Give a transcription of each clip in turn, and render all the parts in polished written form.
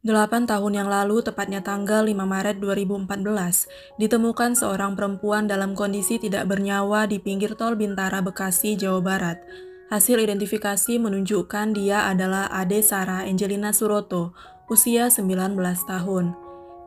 8 tahun yang lalu, tepatnya tanggal 5 Maret 2014, ditemukan seorang perempuan dalam kondisi tidak bernyawa di pinggir tol Bintara, Bekasi, Jawa Barat. Hasil identifikasi menunjukkan dia adalah Ade Sarah Angelina Suroto, usia 19 tahun.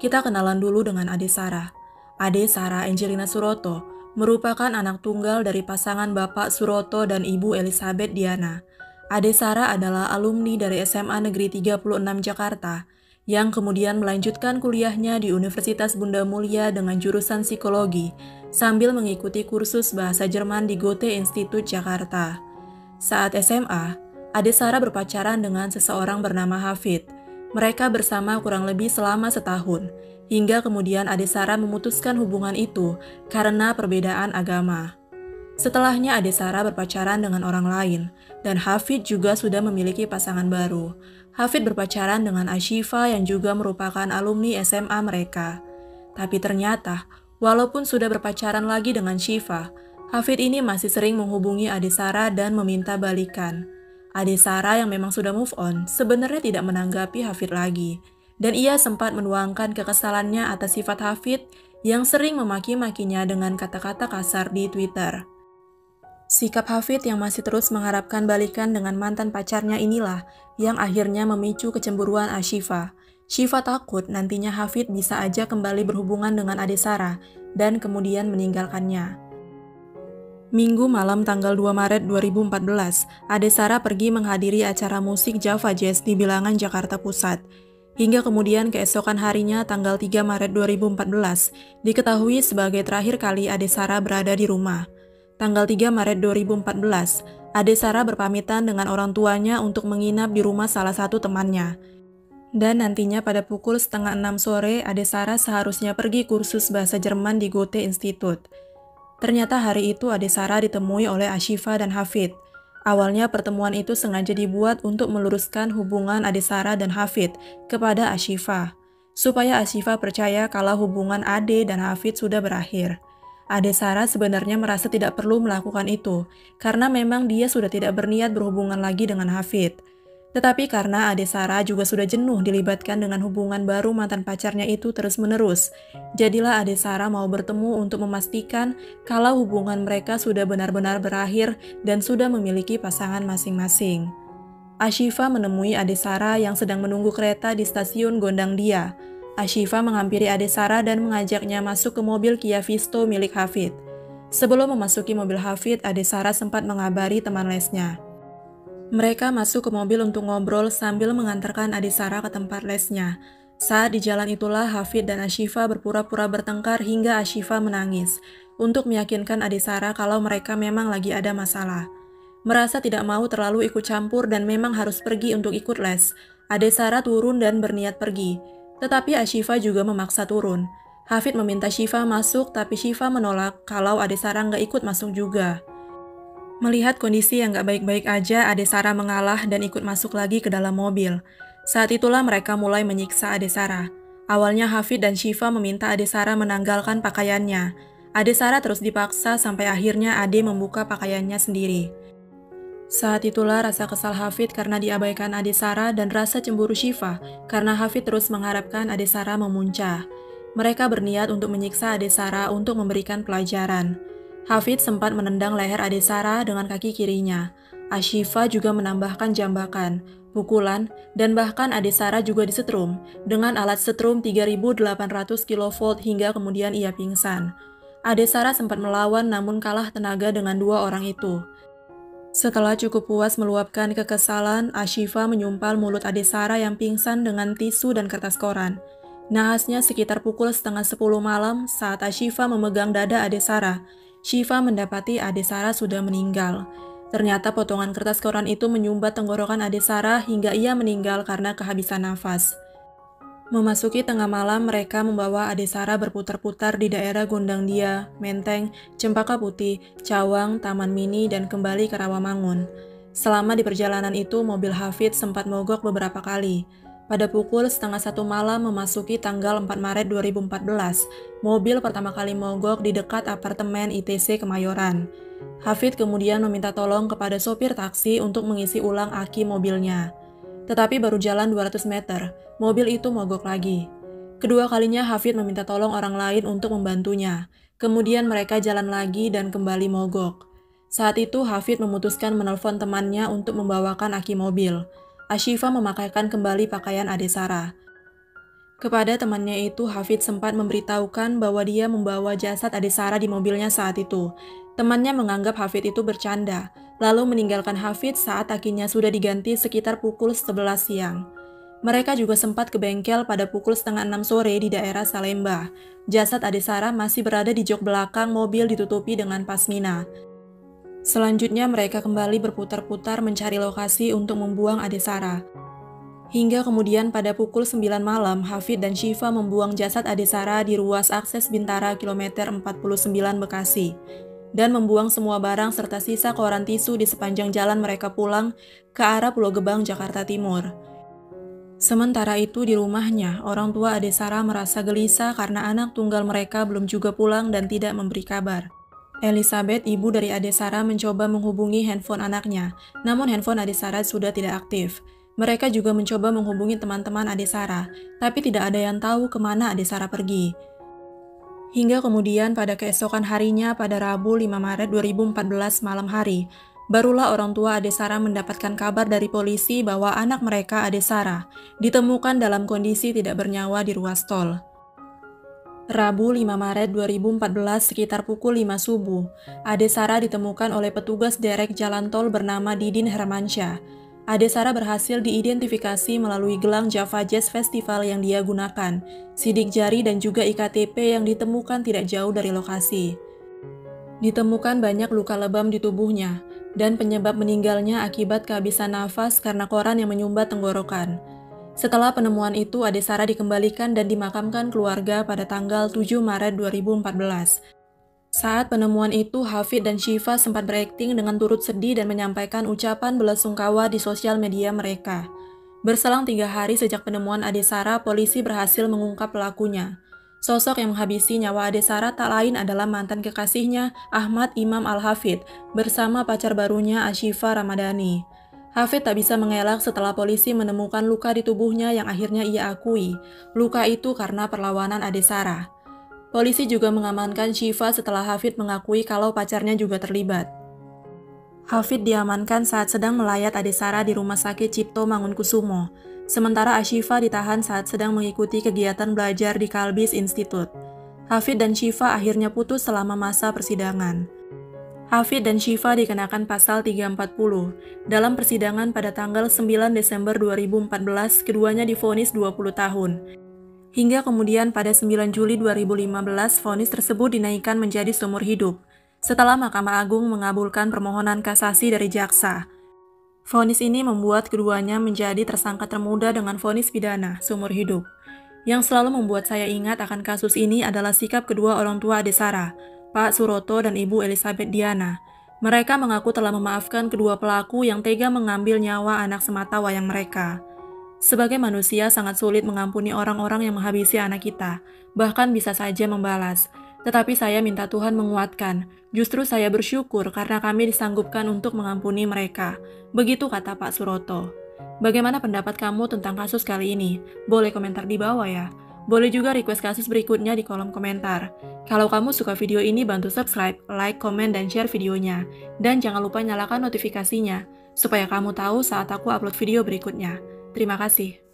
Kita kenalan dulu dengan Ade Sarah. Ade Sarah Angelina Suroto merupakan anak tunggal dari pasangan Bapak Suroto dan Ibu Elizabeth Diana. Ade Sarah adalah alumni dari SMA Negeri 36 Jakarta, yang kemudian melanjutkan kuliahnya di Universitas Bunda Mulia dengan jurusan psikologi, sambil mengikuti kursus bahasa Jerman di Goethe Institut Jakarta. Saat SMA, Ade Sarah berpacaran dengan seseorang bernama Hafid. Mereka bersama kurang lebih selama setahun, hingga kemudian Ade Sarah memutuskan hubungan itu karena perbedaan agama. Setelahnya Ade Sarah berpacaran dengan orang lain, dan Hafid juga sudah memiliki pasangan baru. Hafid berpacaran dengan Ashifa yang juga merupakan alumni SMA mereka. Tapi ternyata, walaupun sudah berpacaran lagi dengan Shiva, Hafid ini masih sering menghubungi Ade Sarah dan meminta balikan. Ade Sarah yang memang sudah move on, sebenarnya tidak menanggapi Hafid lagi. Dan ia sempat menuangkan kekesalannya atas sifat Hafid yang sering memaki-makinya dengan kata-kata kasar di Twitter. Sikap Hafid yang masih terus mengharapkan balikan dengan mantan pacarnya inilah yang akhirnya memicu kecemburuan Ashifa. Shiva takut nantinya Hafid bisa aja kembali berhubungan dengan Ade Sarah dan kemudian meninggalkannya. Minggu malam tanggal 2 Maret 2014, Ade Sarah pergi menghadiri acara musik Java Jazz di Bilangan, Jakarta Pusat. Hingga kemudian keesokan harinya tanggal 3 Maret 2014, diketahui sebagai terakhir kali Ade Sarah berada di rumah. Tanggal 3 Maret 2014, Ade Sarah berpamitan dengan orang tuanya untuk menginap di rumah salah satu temannya. Dan nantinya pada pukul 5:30 sore, Ade Sarah seharusnya pergi kursus bahasa Jerman di Goethe Institut. Ternyata hari itu Ade Sarah ditemui oleh Ashifa dan Hafid. Awalnya pertemuan itu sengaja dibuat untuk meluruskan hubungan Ade Sarah dan Hafid kepada Ashifa, supaya Ashifa percaya kalau hubungan Ade dan Hafid sudah berakhir. Ade Sarah sebenarnya merasa tidak perlu melakukan itu, karena memang dia sudah tidak berniat berhubungan lagi dengan Hafid. Tetapi karena Ade Sarah juga sudah jenuh dilibatkan dengan hubungan baru mantan pacarnya itu terus-menerus, jadilah Ade Sarah mau bertemu untuk memastikan kalau hubungan mereka sudah benar-benar berakhir dan sudah memiliki pasangan masing-masing. Ashifa menemui Ade Sarah yang sedang menunggu kereta di stasiun Gondangdia. Ashifa menghampiri Ade Sarah dan mengajaknya masuk ke mobil Kia Visto milik Hafid. Sebelum memasuki mobil Hafid, Ade Sarah sempat mengabari teman lesnya. Mereka masuk ke mobil untuk ngobrol sambil mengantarkan Ade Sarah ke tempat lesnya. Saat di jalan itulah Hafid dan Ashifa berpura-pura bertengkar hingga Ashifa menangis untuk meyakinkan Ade Sarah kalau mereka memang lagi ada masalah. Merasa tidak mau terlalu ikut campur dan memang harus pergi untuk ikut les, Ade Sarah turun dan berniat pergi. Tetapi Ashifa juga memaksa turun. Hafid meminta Shiva masuk, tapi Shiva menolak kalau Ade Sarah nggak ikut masuk juga. Melihat kondisi yang nggak baik-baik aja, Ade Sarah mengalah dan ikut masuk lagi ke dalam mobil. Saat itulah mereka mulai menyiksa Ade Sarah. Awalnya Hafid dan Shiva meminta Ade Sarah menanggalkan pakaiannya. Ade Sarah terus dipaksa sampai akhirnya Ade membuka pakaiannya sendiri. Saat itulah rasa kesal Hafid karena diabaikan Ade Sarah dan rasa cemburu Shiva karena Hafid terus mengharapkan Ade Sarah memuncah. Mereka berniat untuk menyiksa Ade Sarah untuk memberikan pelajaran. Hafid sempat menendang leher Ade Sarah dengan kaki kirinya. Ashifa juga menambahkan jambakan, pukulan, dan bahkan Ade Sarah juga disetrum dengan alat setrum 3800 kV hingga kemudian ia pingsan. Ade Sarah sempat melawan namun kalah tenaga dengan dua orang itu. Setelah cukup puas meluapkan kekesalan, Ashifa menyumpal mulut Ade Sarah yang pingsan dengan tisu dan kertas koran. Nahasnya sekitar pukul 9:30 malam saat Ashifa memegang dada Ade Sarah, Shiva mendapati Ade Sarah sudah meninggal. Ternyata potongan kertas koran itu menyumbat tenggorokan Ade Sarah hingga ia meninggal karena kehabisan nafas. Memasuki tengah malam, mereka membawa Ade Sarah berputar-putar di daerah Gondangdia, Menteng, Cempaka Putih, Cawang, Taman Mini, dan kembali ke Rawamangun. Selama di perjalanan itu, mobil Hafid sempat mogok beberapa kali. Pada pukul 12:30 malam memasuki tanggal 4 Maret 2014, mobil pertama kali mogok di dekat apartemen ITC Kemayoran. Hafid kemudian meminta tolong kepada sopir taksi untuk mengisi ulang aki mobilnya. Tetapi baru jalan 200 meter, mobil itu mogok lagi. Kedua kalinya Hafid meminta tolong orang lain untuk membantunya. Kemudian mereka jalan lagi dan kembali mogok. Saat itu Hafid memutuskan menelpon temannya untuk membawakan aki mobil. Ashifa memakaikan kembali pakaian Adesara. Kepada temannya itu, Hafid sempat memberitahukan bahwa dia membawa jasad Adesara di mobilnya saat itu. Temannya menganggap Hafid itu bercanda, lalu meninggalkan Hafid saat akinya sudah diganti sekitar pukul 11 siang. Mereka juga sempat ke bengkel pada pukul setengah 6 sore di daerah Salemba. Jasad Adesara masih berada di jok belakang mobil ditutupi dengan pasmina. Selanjutnya mereka kembali berputar-putar mencari lokasi untuk membuang Adesara. Hingga kemudian pada pukul 9 malam, Hafid dan Syifa membuang jasad Adesara di ruas akses Bintara kilometer 49 Bekasi, dan membuang semua barang serta sisa koran tisu di sepanjang jalan mereka pulang ke arah Pulau Gebang, Jakarta Timur. Sementara itu di rumahnya, orang tua Adesara merasa gelisah karena anak tunggal mereka belum juga pulang dan tidak memberi kabar. Elizabeth, ibu dari Adesara, mencoba menghubungi handphone anaknya, namun handphone Adesara sudah tidak aktif. Mereka juga mencoba menghubungi teman-teman Adesara, tapi tidak ada yang tahu kemana Adesara pergi. Hingga kemudian pada keesokan harinya pada Rabu 5 Maret 2014 malam hari, barulah orang tua Adesara mendapatkan kabar dari polisi bahwa anak mereka Adesara ditemukan dalam kondisi tidak bernyawa di ruas tol. Rabu 5 Maret 2014 sekitar pukul 5 subuh, Adesara ditemukan oleh petugas derek jalan tol bernama Didin Hermansyah. Adesara berhasil diidentifikasi melalui gelang Java Jazz Festival yang dia gunakan, sidik jari dan juga IKTP yang ditemukan tidak jauh dari lokasi. Ditemukan banyak luka lebam di tubuhnya, dan penyebab meninggalnya akibat kehabisan nafas karena koran yang menyumbat tenggorokan. Setelah penemuan itu, Adesara dikembalikan dan dimakamkan keluarga pada tanggal 7 Maret 2014. Saat penemuan itu, Hafid dan Syifa sempat berakting dengan turut sedih dan menyampaikan ucapan belasungkawa di sosial media mereka. Berselang 3 hari sejak penemuan Adesara, polisi berhasil mengungkap pelakunya. Sosok yang menghabisi nyawa Adesara tak lain adalah mantan kekasihnya, Ahmad Imam Al-Hafid, bersama pacar barunya Ashifa Ramadhani. Hafid tak bisa mengelak setelah polisi menemukan luka di tubuhnya yang akhirnya ia akui. Luka itu karena perlawanan Adesara. Polisi juga mengamankan Syifa setelah Hafid mengakui kalau pacarnya juga terlibat. Hafid diamankan saat sedang melayat Adesara di Rumah Sakit Cipto Mangunkusumo, sementara Ashifa ditahan saat sedang mengikuti kegiatan belajar di Kalbis Institute. Hafid dan Syifa akhirnya putus selama masa persidangan. Hafid dan Syifa dikenakan pasal 340. Dalam persidangan pada tanggal 9 Desember 2014, keduanya divonis 20 tahun. Hingga kemudian pada 9 Juli 2015, vonis tersebut dinaikkan menjadi seumur hidup, setelah Mahkamah Agung mengabulkan permohonan kasasi dari jaksa. Vonis ini membuat keduanya menjadi tersangka termuda dengan vonis pidana seumur hidup. Yang selalu membuat saya ingat akan kasus ini adalah sikap kedua orang tua Adesara, Pak Suroto dan Ibu Elizabeth Diana. Mereka mengaku telah memaafkan kedua pelaku yang tega mengambil nyawa anak sematawayang mereka. Sebagai manusia sangat sulit mengampuni orang-orang yang menghabisi anak kita, bahkan bisa saja membalas. Tetapi saya minta Tuhan menguatkan, justru saya bersyukur karena kami disanggupkan untuk mengampuni mereka. Begitu kata Pak Suroto. Bagaimana pendapat kamu tentang kasus kali ini? Boleh komentar di bawah ya. Boleh juga request kasus berikutnya di kolom komentar. Kalau kamu suka video ini, bantu subscribe, like, komen, dan share videonya. Dan jangan lupa nyalakan notifikasinya, supaya kamu tahu saat aku upload video berikutnya. Terima kasih.